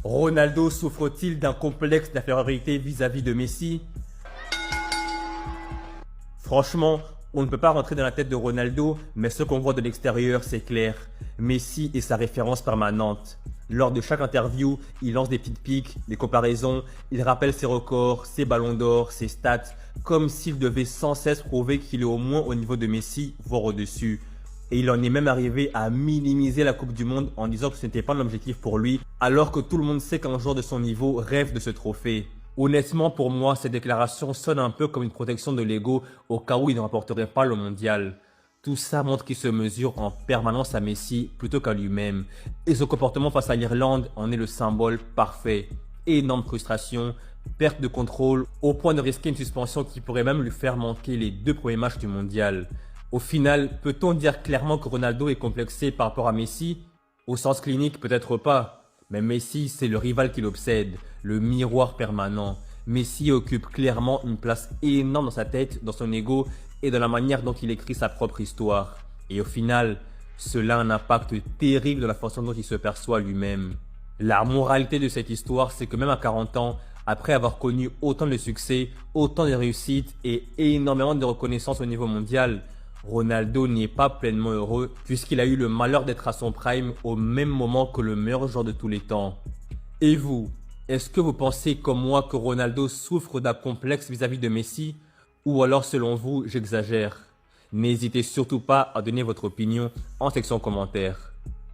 Ronaldo souffre-t-il d'un complexe d'infériorité vis-à-vis de Messi? Franchement, on ne peut pas rentrer dans la tête de Ronaldo, mais ce qu'on voit de l'extérieur, c'est clair. Messi est sa référence permanente. Lors de chaque interview, il lance des petites piques, des comparaisons, il rappelle ses records, ses ballons d'or, ses stats, comme s'il devait sans cesse prouver qu'il est au moins au niveau de Messi, voire au-dessus. Et il en est même arrivé à minimiser la Coupe du Monde en disant que ce n'était pas l'objectif pour lui, alors que tout le monde sait qu'un joueur de son niveau rêve de ce trophée. Honnêtement, pour moi, cette déclaration sonne un peu comme une protection de l'ego au cas où il ne remporterait pas le mondial. Tout ça montre qu'il se mesure en permanence à Messi plutôt qu'à lui-même. Et ce comportement face à l'Irlande en est le symbole parfait. Énorme frustration, perte de contrôle, au point de risquer une suspension qui pourrait même lui faire manquer les 2 premiers matchs du mondial. Au final, peut-on dire clairement que Ronaldo est complexé par rapport à Messi? Au sens clinique, peut-être pas. Mais Messi, c'est le rival qui l'obsède, le miroir permanent. Messi occupe clairement une place énorme dans sa tête, dans son ego et dans la manière dont il écrit sa propre histoire. Et au final, cela a un impact terrible dans la façon dont il se perçoit lui-même. La moralité de cette histoire, c'est que même à 40 ans, après avoir connu autant de succès, autant de réussites et énormément de reconnaissance au niveau mondial, Ronaldo n'est pas pleinement heureux puisqu'il a eu le malheur d'être à son prime au même moment que le meilleur joueur de tous les temps. Et vous, est-ce que vous pensez comme moi que Ronaldo souffre d'un complexe vis-à-vis de Messi? Ou alors selon vous, j'exagère? N'hésitez surtout pas à donner votre opinion en section commentaire.